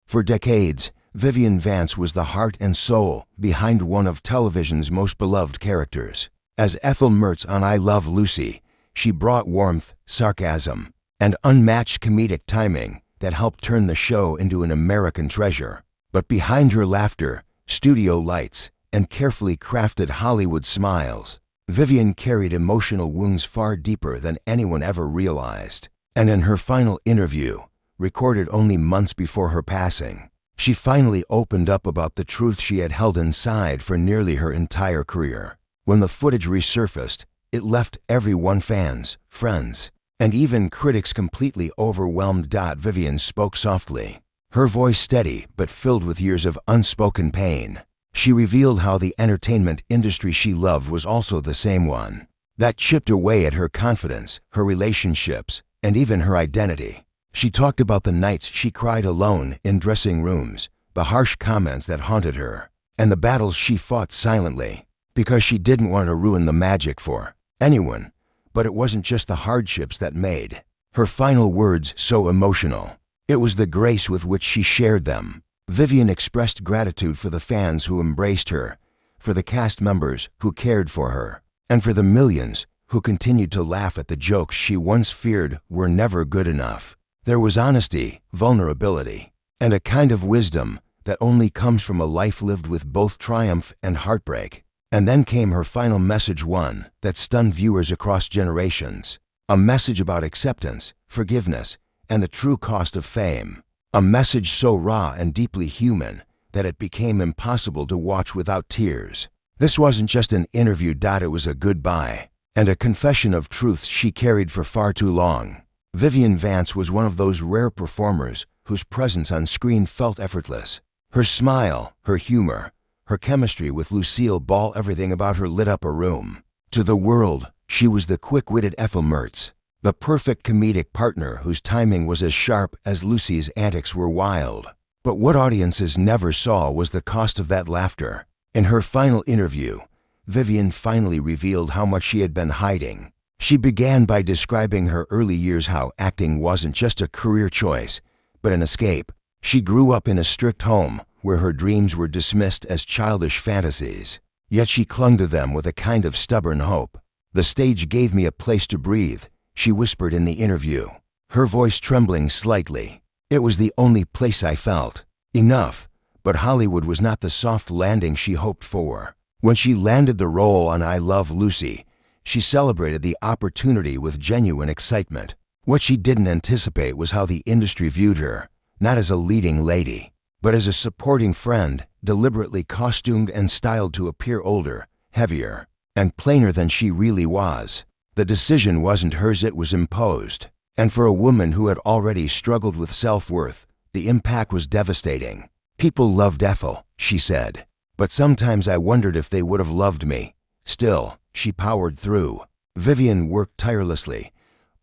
For decades, Vivian Vance was the heart and soul behind one of television's most beloved characters. As Ethel Mertz on I Love Lucy, she brought warmth, sarcasm, and unmatched comedic timing that helped turn the show into an American treasure. But behind her laughter, studio lights, and carefully crafted Hollywood smiles, Vivian carried emotional wounds far deeper than anyone ever realized. And in her final interview, recorded only months before her passing, she finally opened up about the truth she had held inside for nearly her entire career. When the footage resurfaced, it left everyone, fans, friends, and even critics, completely overwhelmed. Vivian spoke softly, her voice steady but filled with years of unspoken pain. She revealed how the entertainment industry she loved was also the same one that chipped away at her confidence, her relationships, and even her identity. She talked about the nights she cried alone in dressing rooms, the harsh comments that haunted her, and the battles she fought silently because she didn't want to ruin the magic for anyone. But it wasn't just the hardships that made her final words so emotional. It was the grace with which she shared them. Vivian expressed gratitude for the fans who embraced her, for the cast members who cared for her, and for the millions who continued to laugh at the jokes she once feared were never good enough. There was honesty, vulnerability, and a kind of wisdom that only comes from a life lived with both triumph and heartbreak. And then came her final message, one that stunned viewers across generations. A message about acceptance, forgiveness, and the true cost of fame. A message so raw and deeply human that it became impossible to watch without tears. This wasn't just an interview. It was a goodbye and a confession of truths she carried for far too long. Vivian Vance was one of those rare performers whose presence on screen felt effortless. Her smile, her humor, her chemistry with Lucille Ball, everything about her lit up a room. To the world, she was the quick-witted Ethel Mertz, the perfect comedic partner whose timing was as sharp as Lucy's antics were wild. But what audiences never saw was the cost of that laughter. In her final interview, Vivian finally revealed how much she had been hiding. She began by describing her early years, how acting wasn't just a career choice, but an escape. She grew up in a strict home where her dreams were dismissed as childish fantasies, yet she clung to them with a kind of stubborn hope. "The stage gave me a place to breathe," she whispered in the interview, her voice trembling slightly. "It was the only place I felt enough." But Hollywood was not the soft landing she hoped for. When she landed the role on I Love Lucy, she celebrated the opportunity with genuine excitement. What she didn't anticipate was how the industry viewed her, not as a leading lady, but as a supporting friend, deliberately costumed and styled to appear older, heavier, and plainer than she really was. The decision wasn't hers, it was imposed. And for a woman who had already struggled with self-worth, the impact was devastating. "People loved Ethel," she said, "but sometimes I wondered if they would have loved me." Still, she powered through. Vivian worked tirelessly,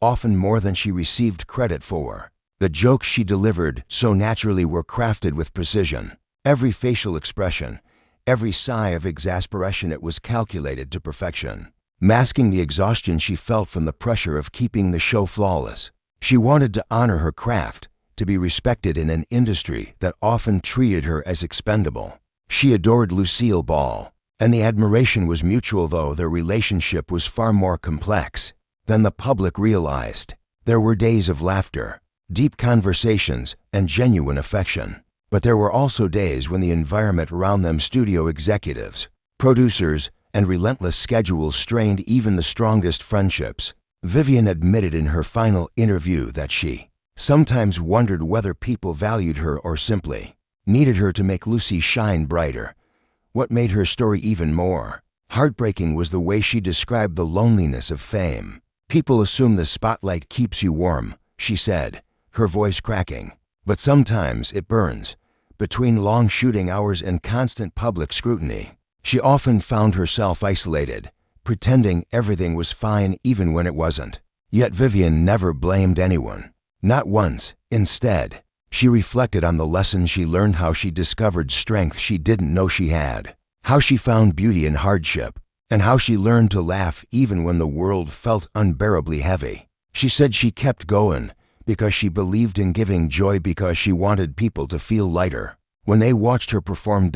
often more than she received credit for. The jokes she delivered so naturally were crafted with precision. Every facial expression, every sigh of exasperation, it was calculated to perfection, masking the exhaustion she felt from the pressure of keeping the show flawless. She wanted to honor her craft, to be respected in an industry that often treated her as expendable. She adored Lucille Ball, and the admiration was mutual, though their relationship was far more complex than the public realized. There were days of laughter, deep conversations, and genuine affection. But there were also days when the environment around them, studio executives, producers, and relentless schedules strained even the strongest friendships. Vivian admitted in her final interview that she sometimes wondered whether people valued her or simply needed her to make Lucy shine brighter. What made her story even more heartbreaking was the way she described the loneliness of fame. "People assume the spotlight keeps you warm," she said, her voice cracking. "But sometimes it burns." Between long shooting hours and constant public scrutiny, she often found herself isolated, pretending everything was fine even when it wasn't. Yet Vivian never blamed anyone. Not once. Instead, she reflected on the lessons she learned, how she discovered strength she didn't know she had, how she found beauty in hardship, and how she learned to laugh even when the world felt unbearably heavy. She said she kept going because she believed in giving joy, because she wanted people to feel lighter when they watched her perform.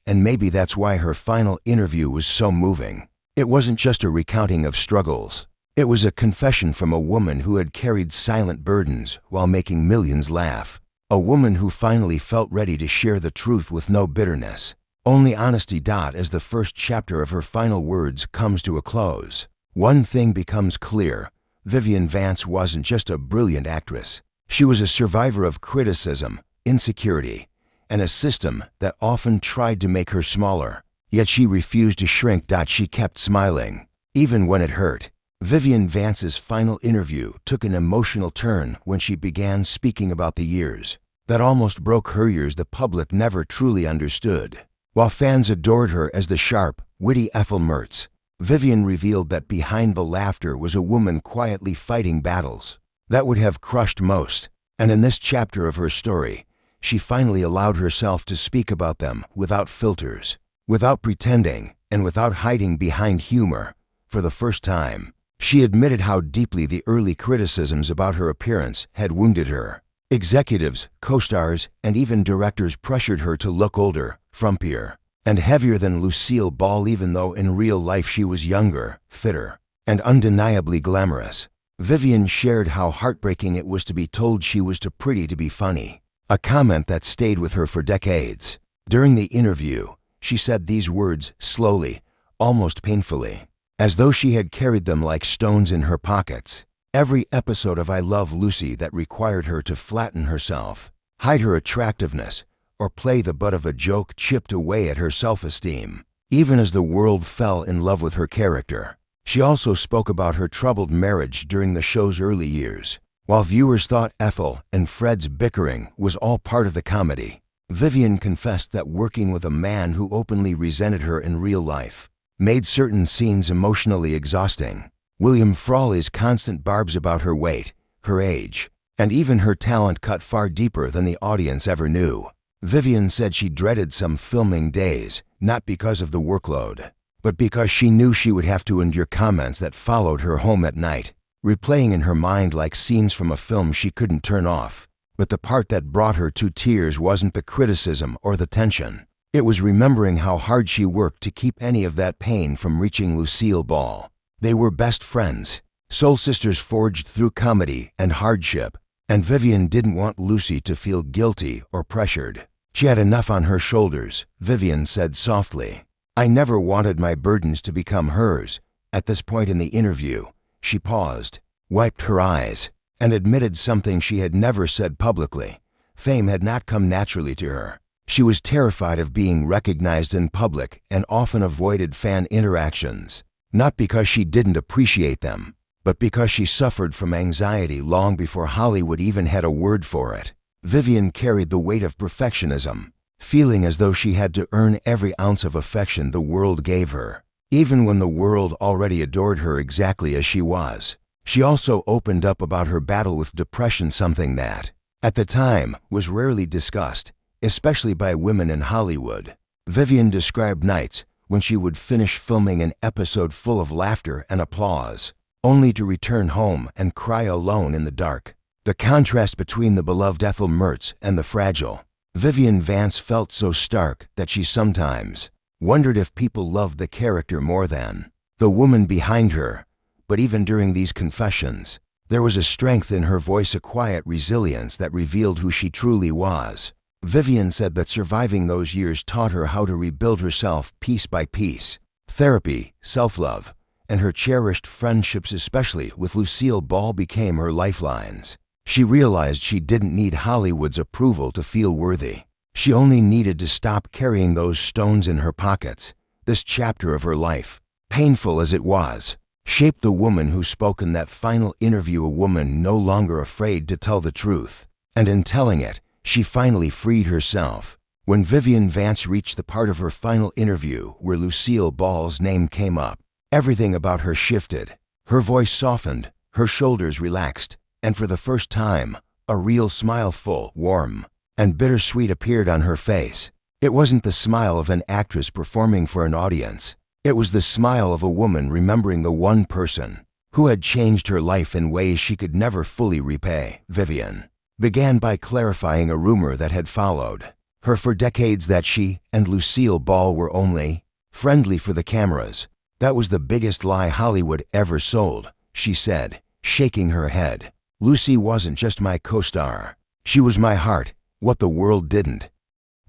And maybe that's why her final interview was so moving. It wasn't just a recounting of struggles. It was a confession from a woman who had carried silent burdens while making millions laugh. A woman who finally felt ready to share the truth with no bitterness, only honesty. As the first chapter of her final words comes to a close, one thing becomes clear. Vivian Vance wasn't just a brilliant actress. She was a survivor of criticism, insecurity, and a system that often tried to make her smaller. Yet she refused to shrink. She kept smiling, even when it hurt. Vivian Vance's final interview took an emotional turn when she began speaking about the years that almost broke her. Years the public never truly understood. While fans adored her as the sharp, witty Ethel Mertz, Vivian revealed that behind the laughter was a woman quietly fighting battles that would have crushed most. And in this chapter of her story, she finally allowed herself to speak about them without filters, without pretending, and without hiding behind humor. For the first time, she admitted how deeply the early criticisms about her appearance had wounded her. Executives, co-stars, and even directors pressured her to look older, frumpier, and heavier than Lucille Ball, even though in real life she was younger, fitter, and undeniably glamorous. Vivian shared how heartbreaking it was to be told she was too pretty to be funny, a comment that stayed with her for decades. During the interview, she said these words slowly, almost painfully, as though she had carried them like stones in her pockets. Every episode of I Love Lucy that required her to flatten herself, hide her attractiveness, or play the butt of a joke chipped away at her self-esteem, even as the world fell in love with her character. She also spoke about her troubled marriage during the show's early years. While viewers thought Ethel and Fred's bickering was all part of the comedy, Vivian confessed that working with a man who openly resented her in real life made certain scenes emotionally exhausting. William Frawley's constant barbs about her weight, her age, and even her talent cut far deeper than the audience ever knew. Vivian said she dreaded some filming days, not because of the workload, but because she knew she would have to endure comments that followed her home at night, replaying in her mind like scenes from a film she couldn't turn off. But the part that brought her to tears wasn't the criticism or the tension. It was remembering how hard she worked to keep any of that pain from reaching Lucille Ball. They were best friends, soul sisters forged through comedy and hardship, and Vivian didn't want Lucy to feel guilty or pressured. She had enough on her shoulders, Vivian said softly. I never wanted my burdens to become hers. At this point in the interview, she paused, wiped her eyes, and admitted something she had never said publicly. Fame had not come naturally to her. She was terrified of being recognized in public and often avoided fan interactions. Not because she didn't appreciate them, but because she suffered from anxiety long before Hollywood even had a word for it. Vivian carried the weight of perfectionism, feeling as though she had to earn every ounce of affection the world gave her, even when the world already adored her exactly as she was. She also opened up about her battle with depression, something that, at the time, was rarely discussed, especially by women in Hollywood. Vivian described nights when she would finish filming an episode full of laughter and applause, only to return home and cry alone in the dark. The contrast between the beloved Ethel Mertz and the fragile Vivian Vance felt so stark that she sometimes wondered if people loved the character more than the woman behind her. But even during these confessions, there was a strength in her voice, a quiet resilience that revealed who she truly was. Vivian said that surviving those years taught her how to rebuild herself piece by piece. Therapy, self-love, and her cherished friendships, especially with Lucille Ball, became her lifelines. She realized she didn't need Hollywood's approval to feel worthy. She only needed to stop carrying those stones in her pockets. This chapter of her life, painful as it was, shaped the woman who spoke in that final interview, a woman no longer afraid to tell the truth. And in telling it, she finally freed herself. When Vivian Vance reached the part of her final interview where Lucille Ball's name came up, everything about her shifted. Her voice softened, her shoulders relaxed, and for the first time, a real smile, full, warm, and bittersweet, appeared on her face. It wasn't the smile of an actress performing for an audience. It was the smile of a woman remembering the one person who had changed her life in ways she could never fully repay. Vivian began by clarifying a rumor that had followed her for decades, that she and Lucille Ball were only friendly for the cameras. That was the biggest lie Hollywood ever sold, she said, shaking her head. Lucy wasn't just my co-star. She was my heart, what the world didn't.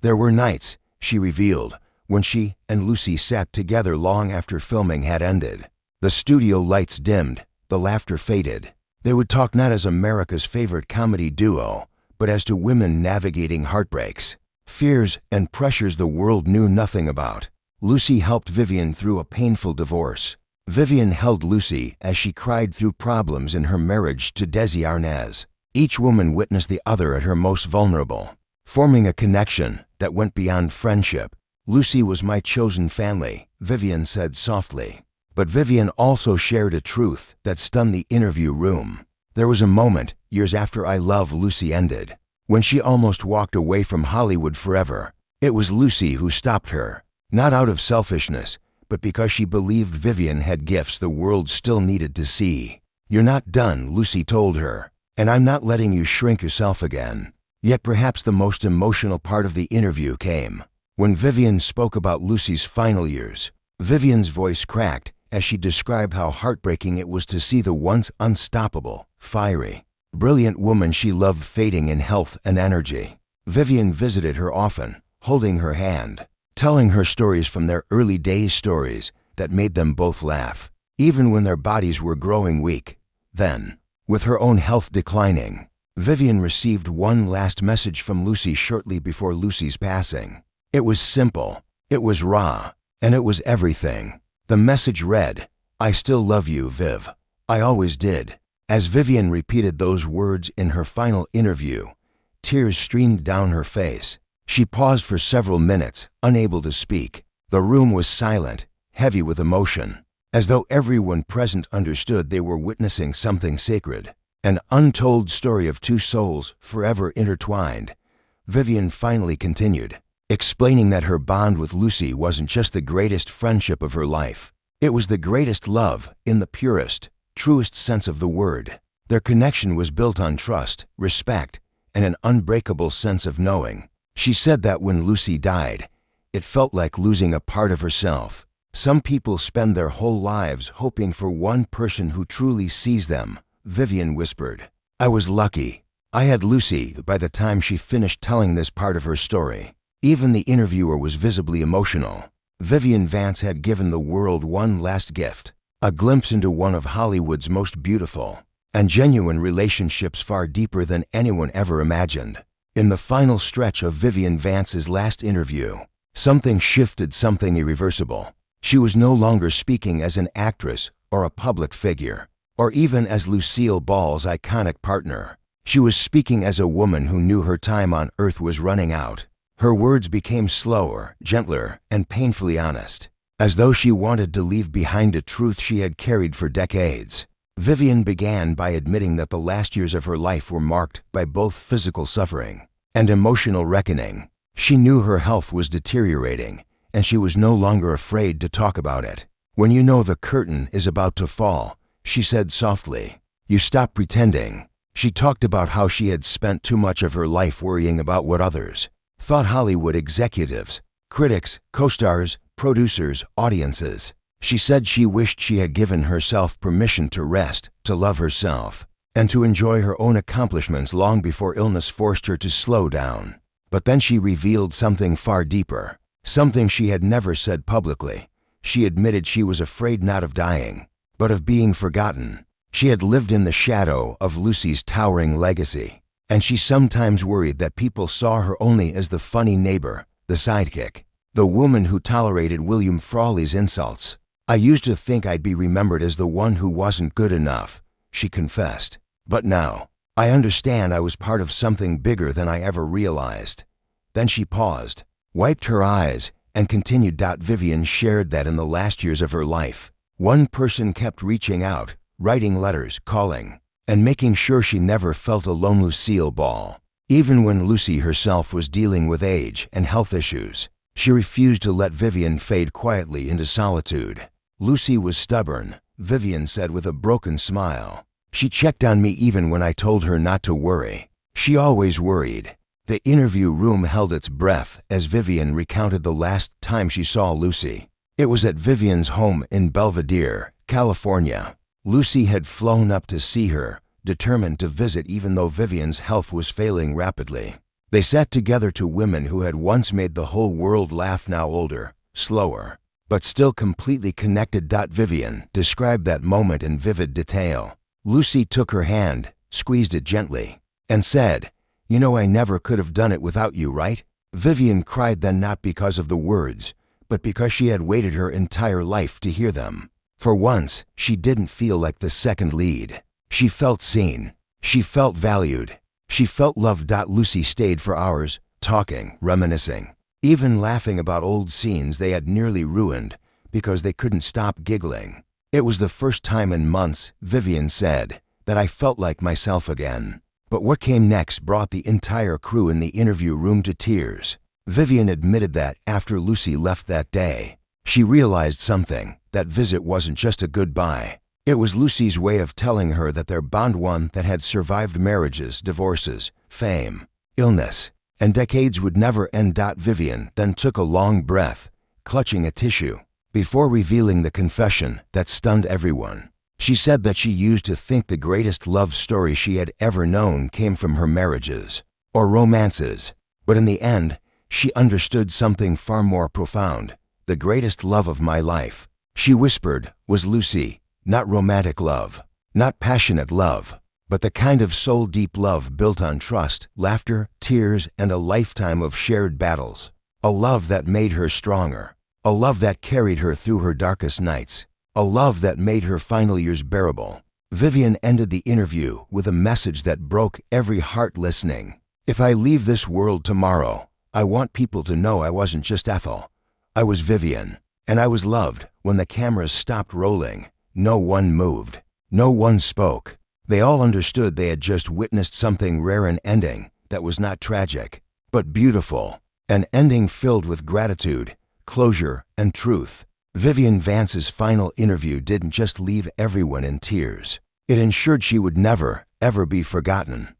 There were nights, she revealed, when she and Lucy sat together long after filming had ended. The studio lights dimmed, the laughter faded. They would talk not as America's favorite comedy duo, but as to women navigating heartbreaks, fears, and pressures the world knew nothing about. Lucy helped Vivian through a painful divorce. Vivian held Lucy as she cried through problems in her marriage to Desi Arnaz. Each woman witnessed the other at her most vulnerable, forming a connection that went beyond friendship. Lucy was my chosen family, Vivian said softly. But Vivian also shared a truth that stunned the interview room. There was a moment, years after I Love Lucy ended, when she almost walked away from Hollywood forever. It was Lucy who stopped her, not out of selfishness, but because she believed Vivian had gifts the world still needed to see. "You're not done," Lucy told her, "and I'm not letting you shrink yourself again." Yet perhaps the most emotional part of the interview came when Vivian spoke about Lucy's final years. Vivian's voice cracked as she described how heartbreaking it was to see the once unstoppable, fiery, brilliant woman she loved fading in health and energy. Vivian visited her often, holding her hand, telling her stories from their early days, stories that made them both laugh, even when their bodies were growing weak. Then, with her own health declining, Vivian received one last message from Lucy shortly before Lucy's passing. It was simple, it was raw, and it was everything. The message read, "I still love you, Viv. I always did." As Vivian repeated those words in her final interview, tears streamed down her face. She paused for several minutes, unable to speak. The room was silent, heavy with emotion, as though everyone present understood they were witnessing something sacred, an untold story of two souls forever intertwined. Vivian finally continued, explaining that her bond with Lucy wasn't just the greatest friendship of her life. It was the greatest love, in the purest, truest sense of the word. Their connection was built on trust, respect, and an unbreakable sense of knowing. She said that when Lucy died, it felt like losing a part of herself. Some people spend their whole lives hoping for one person who truly sees them, Vivian whispered. I was lucky. I had Lucy by the time she finished telling this part of her story. Even the interviewer was visibly emotional. Vivian Vance had given the world one last gift, a glimpse into one of Hollywood's most beautiful and genuine relationships, far deeper than anyone ever imagined. In the final stretch of Vivian Vance's last interview, something shifted, something irreversible. She was no longer speaking as an actress or a public figure, or even as Lucille Ball's iconic partner. She was speaking as a woman who knew her time on Earth was running out. Her words became slower, gentler, and painfully honest, as though she wanted to leave behind a truth she had carried for decades. Vivian began by admitting that the last years of her life were marked by both physical suffering and emotional reckoning. She knew her health was deteriorating, and she was no longer afraid to talk about it. When you know the curtain is about to fall, she said softly, you stop pretending. She talked about how she had spent too much of her life worrying about what others thought, Hollywood executives, critics, co-stars, producers, audiences. She said she wished she had given herself permission to rest, to love herself, and to enjoy her own accomplishments long before illness forced her to slow down. But then she revealed something far deeper, something she had never said publicly. She admitted she was afraid not of dying, but of being forgotten. She had lived in the shadow of Lucy's towering legacy, and she sometimes worried that people saw her only as the funny neighbor, the sidekick, the woman who tolerated William Frawley's insults. I used to think I'd be remembered as the one who wasn't good enough, she confessed. But now, I understand I was part of something bigger than I ever realized. Then she paused, wiped her eyes, and continued. Vivian shared that in the last years of her life, one person kept reaching out, writing letters, calling, and making sure she never felt alone. Lucille Ball. Even when Lucy herself was dealing with age and health issues, she refused to let Vivian fade quietly into solitude. Lucy was stubborn, Vivian said with a broken smile. She checked on me even when I told her not to worry. She always worried. The interview room held its breath as Vivian recounted the last time she saw Lucy. It was at Vivian's home in Belvedere, California. Lucy had flown up to see her, determined to visit even though Vivian's health was failing rapidly. They sat together, two women who had once made the whole world laugh, now older, slower, but still completely connected. Vivian described that moment in vivid detail. Lucy took her hand, squeezed it gently, and said, "You know, I never could have done it without you, right?" Vivian cried then, not because of the words, but because she had waited her entire life to hear them. For once, she didn't feel like the second lead. She felt seen. She felt valued. She felt loved. Lucy stayed for hours, talking, reminiscing, even laughing about old scenes they had nearly ruined because they couldn't stop giggling. "It was the first time in months," Vivian said, "that I felt like myself again." But what came next brought the entire crew in the interview room to tears. Vivian admitted that after Lucy left that day, she realized something. That visit wasn't just a goodbye. It was Lucy's way of telling her that their bond, one that had survived marriages, divorces, fame, illness, and decades, would never end. Vivian then took a long breath, clutching a tissue, before revealing the confession that stunned everyone. She said that she used to think the greatest love story she had ever known came from her marriages or romances, but in the end, she understood something far more profound. "The greatest love of my life," she whispered, "was Lucy. Not romantic love, not passionate love, but the kind of soul-deep love built on trust, laughter, tears, and a lifetime of shared battles. A love that made her stronger. A love that carried her through her darkest nights. A love that made her final years bearable." Vivian ended the interview with a message that broke every heart listening. "If I leave this world tomorrow, I want people to know I wasn't just Ethel. I was Vivian, and I was loved." When the cameras stopped rolling, no one moved. No one spoke. They all understood they had just witnessed something rare, an ending that was not tragic, but beautiful. An ending filled with gratitude, closure, and truth. Vivian Vance's final interview didn't just leave everyone in tears. It ensured she would never, ever be forgotten.